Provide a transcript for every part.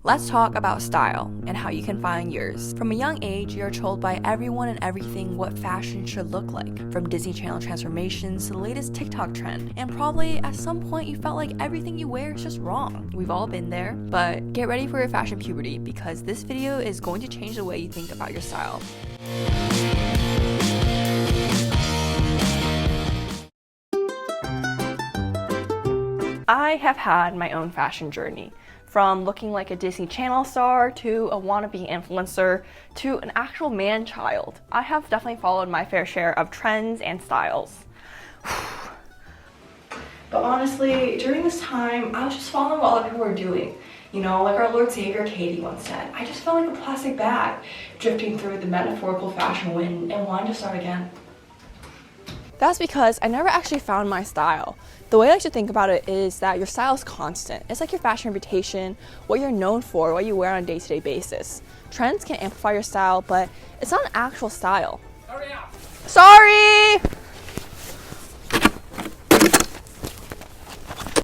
Let's talk about style and how you can find yours. From a young age, you're told by everyone and everything what fashion should look like, from Disney Channel transformations to the latest TikTok trend. And probably at some point you felt like everything you wear is just wrong. We've all been there, but get ready for your fashion puberty because this video is going to change the way you think about your style. I have had my own fashion journey. From looking like a Disney Channel star to a wannabe influencer to an actual man-child. I have definitely followed my fair share of trends and styles. But honestly, during this time, I was just following what other people were doing. You know, like our Lord Savior Katie once said, I just felt like a plastic bag drifting through the metaphorical fashion wind and wanted to start again. That's because I never actually found my style. The way I like to think about it is that your style is constant. It's like your fashion reputation, what you're known for, what you wear on a day-to-day basis. Trends can amplify your style, but it's not an actual style. Hurry up! Sorry!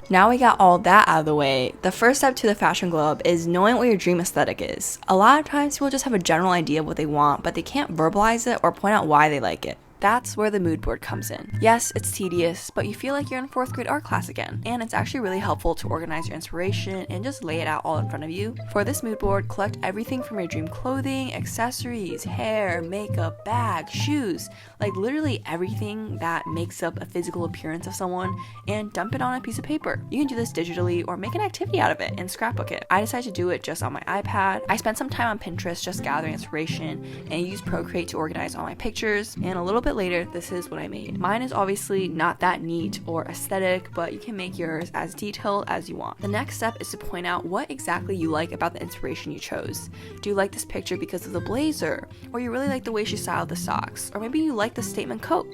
Now we got all that out of the way, the first step to the fashion glow up is knowing what your dream aesthetic is. A lot of times people just have a general idea of what they want, but they can't verbalize it or point out why they like it. That's where the mood board comes in. Yes, it's tedious, but you feel like you're in 4th grade art class again. And it's actually really helpful to organize your inspiration and just lay it out all in front of you. For this mood board, collect everything from your dream clothing, accessories, hair, makeup, bags, shoes, like literally everything that makes up a physical appearance of someone and dump it on a piece of paper. You can do this digitally or make an activity out of it and scrapbook it. I decided to do it just on my iPad. I spent some time on Pinterest just gathering inspiration and used Procreate to organize all my pictures, and a little bit later, this is what I made. Mine is obviously not that neat or aesthetic, but you can make yours as detailed as you want. The next step is to point out what exactly you like about the inspiration you chose. Do you like this picture because of the blazer? Or you really like the way she styled the socks? Or maybe you like the statement coat?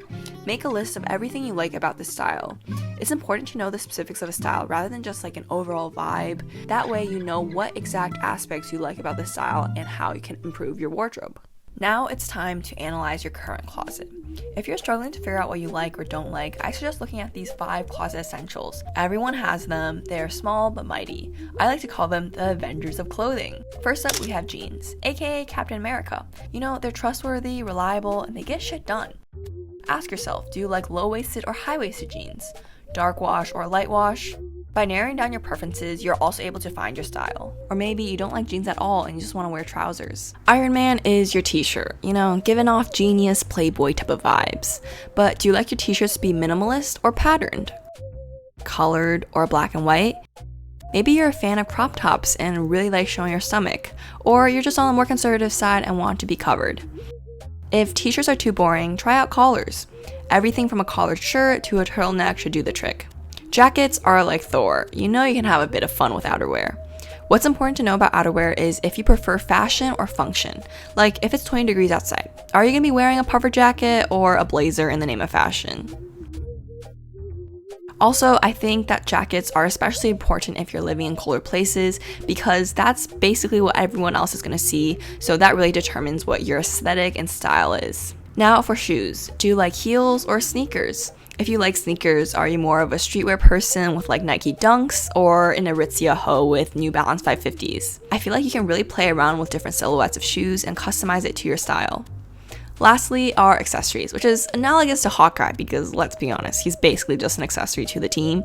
Make a list of everything you like about the style. It's important to know the specifics of a style rather than just like an overall vibe. That way you know what exact aspects you like about the style and how you can improve your wardrobe. Now it's time to analyze your current closet. If you're struggling to figure out what you like or don't like, I suggest looking at these 5 closet essentials. Everyone has them, they're small but mighty. I like to call them the Avengers of clothing. First up, we have jeans, aka Captain America. You know, they're trustworthy, reliable, and they get shit done. Ask yourself, do you like low-waisted or high-waisted jeans? Dark wash or light wash? By narrowing down your preferences, you're also able to find your style. Or maybe you don't like jeans at all and you just want to wear trousers. Iron Man is your t-shirt, you know, giving off genius playboy type of vibes. But do you like your t-shirts to be minimalist or patterned? Colored or black and white? Maybe you're a fan of crop tops and really like showing your stomach. Or you're just on the more conservative side and want to be covered. If t-shirts are too boring, try out collars. Everything from a collared shirt to a turtleneck should do the trick. Jackets are like Thor. You know you can have a bit of fun with outerwear. What's important to know about outerwear is if you prefer fashion or function. Like if it's 20 degrees outside, are you going to be wearing a puffer jacket or a blazer in the name of fashion? Also, I think that jackets are especially important if you're living in colder places because that's basically what everyone else is going to see, so that really determines what your aesthetic and style is. Now for shoes. Do you like heels or sneakers? If you like sneakers, are you more of a streetwear person with like Nike Dunks or an Aritzia hoe with New Balance 550s? I feel like you can really play around with different silhouettes of shoes and customize it to your style. Lastly are accessories, which is analogous to Hawkeye because let's be honest, he's basically just an accessory to the team.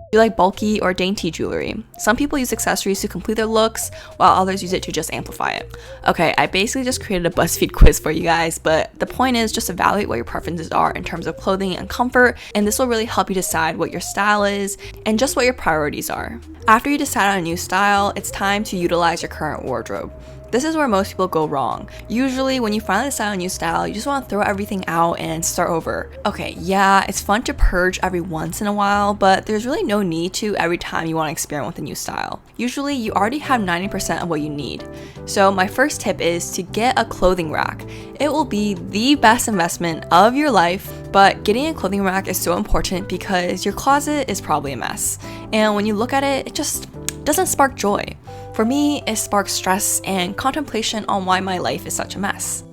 Do you like bulky or dainty jewelry? Some people use accessories to complete their looks, while others use it to just amplify it. Okay, I basically just created a BuzzFeed quiz for you guys, but the point is just evaluate what your preferences are in terms of clothing and comfort, and this will really help you decide what your style is and just what your priorities are. After you decide on a new style, it's time to utilize your current wardrobe. This is where most people go wrong. Usually, when you finally decide on a new style, you just want to throw everything out and start over. Okay, yeah, it's fun to purge every once in a while, but there's really no need to every time you want to experiment with a new style. Usually, you already have 90% of what you need. So my first tip is to get a clothing rack. It will be the best investment of your life, but getting a clothing rack is so important because your closet is probably a mess. And when you look at it, it just doesn't spark joy. For me, it sparks stress and contemplation on why my life is such a mess.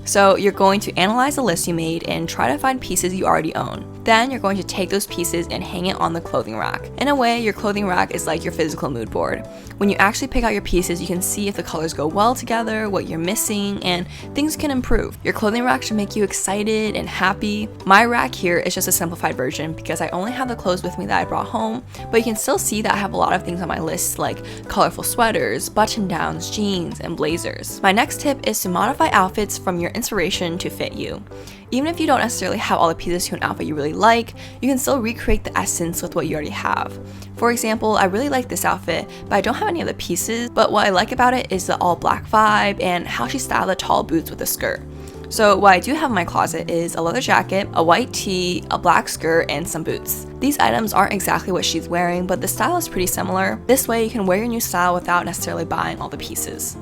So you're going to analyze the list you made and try to find pieces you already own. Then you're going to take those pieces and hang it on the clothing rack. In a way, your clothing rack is like your physical mood board. When you actually pick out your pieces, you can see if the colors go well together, what you're missing, and things can improve. Your clothing rack should make you excited and happy. My rack here is just a simplified version because I only have the clothes with me that I brought home, but you can still see that I have a lot of things on my list like colorful sweaters, button downs, jeans, and blazers. My next tip is to modify outfits from your inspiration to fit you. Even if you don't necessarily have all the pieces to an outfit you really like, you can still recreate the essence with what you already have. For example, I really like this outfit, but I don't have any of the pieces, but what I like about it is the all black vibe and how she styled the tall boots with a skirt. So what I do have in my closet is a leather jacket, a white tee, a black skirt, and some boots. These items aren't exactly what she's wearing, but the style is pretty similar. This way you can wear your new style without necessarily buying all the pieces.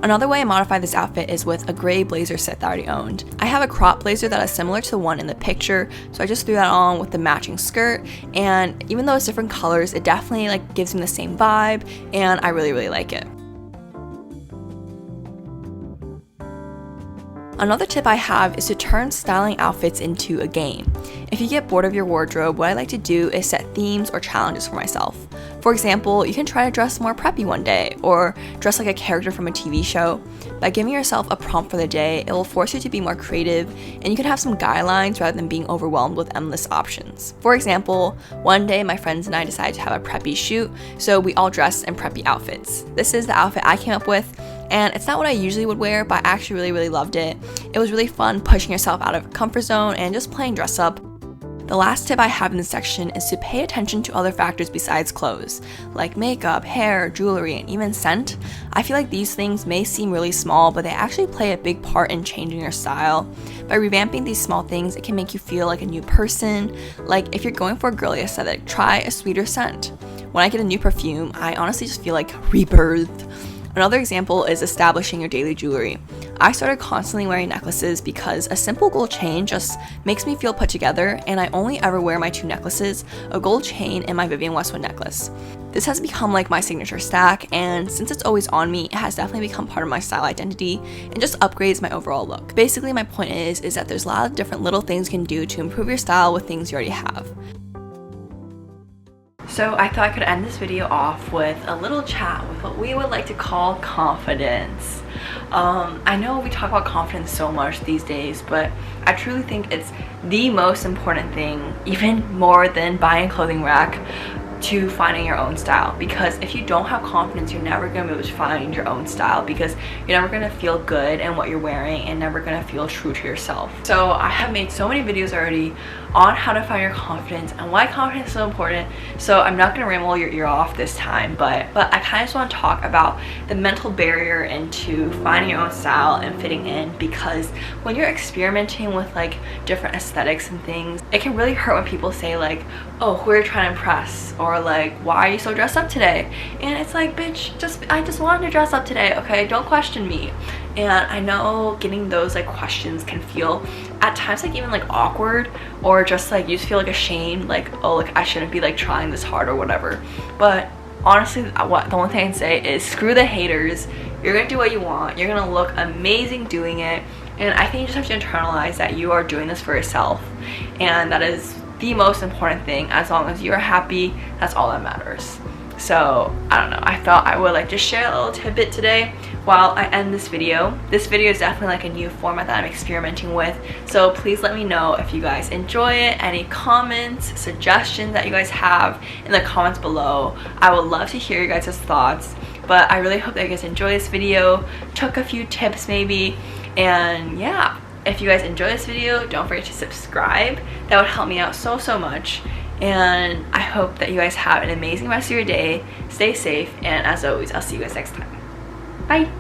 Another way I modify this outfit is with a gray blazer set that I already owned. I have a crop blazer that is similar to the one in the picture, so I just threw that on with the matching skirt, and even though it's different colors, it definitely gives me the same vibe, and I really like it. Another tip I have is to turn styling outfits into a game. If you get bored of your wardrobe, what I like to do is set themes or challenges for myself. For example, you can try to dress more preppy one day, or dress like a character from a TV show. By giving yourself a prompt for the day, it will force you to be more creative, and you can have some guidelines rather than being overwhelmed with endless options. For example, one day my friends and I decided to have a preppy shoot, so we all dressed in preppy outfits. This is the outfit I came up with, and it's not what I usually would wear, but I actually really loved it. It was really fun pushing yourself out of comfort zone and just playing dress up. The last tip I have in this section is to pay attention to other factors besides clothes, like makeup, hair, jewelry, and even scent. I feel like these things may seem really small, but they actually play a big part in changing your style. By revamping these small things, it can make you feel like a new person. Like if you're going for a girly aesthetic, try a sweeter scent. When I get a new perfume, I honestly just feel like rebirthed. Another example is establishing your daily jewelry. I started constantly wearing necklaces because a simple gold chain just makes me feel put together, and I only ever wear my two necklaces, a gold chain and my Vivienne Westwood necklace. This has become like my signature stack, and since it's always on me, it has definitely become part of my style identity and just upgrades my overall look. Basically, my point is that there's a lot of different little things you can do to improve your style with things you already have. So I thought I could end this video off with a little chat with what we would like to call confidence. I know we talk about confidence so much these days, but I truly think it's the most important thing, even more than buying a clothing rack, to finding your own style. Because if you don't have confidence, you're never going to be able to find your own style, because you're never going to feel good in what you're wearing and never going to feel true to yourself. So I have made so many videos already on how to find your confidence and why confidence is so important, so I'm not going to ramble your ear off this time, but I kind of just want to talk about the mental barrier into finding your own style and fitting in. Because when you're experimenting with different aesthetics and things, it can really hurt when people say oh, who are you trying to impress, or why are you so dressed up today? And it's like, bitch, I just wanted to dress up today, okay? Don't question me. And I know getting those questions can feel at times even awkward, or just you just feel ashamed, oh, I shouldn't be trying this hard or whatever. But honestly, the only thing I can say is screw the haters. You're gonna do what you want, you're gonna look amazing doing it, and I think you just have to internalize that you are doing this for yourself, and that is the most important thing. As long as you're happy, that's all that matters. So I don't know, I thought I would just share a little tidbit today while I end this video. This video is definitely a new format that I'm experimenting with, so please let me know if you guys enjoy it. Any comments, suggestions that you guys have in the comments below. I would love to hear you guys' thoughts, but I really hope that you guys enjoy this video, took a few tips maybe, and yeah, if you guys enjoy this video, don't forget to subscribe. That would help me out so much. And I hope that you guys have an amazing rest of your day. Stay safe, and as always, I'll see you guys next time. Bye!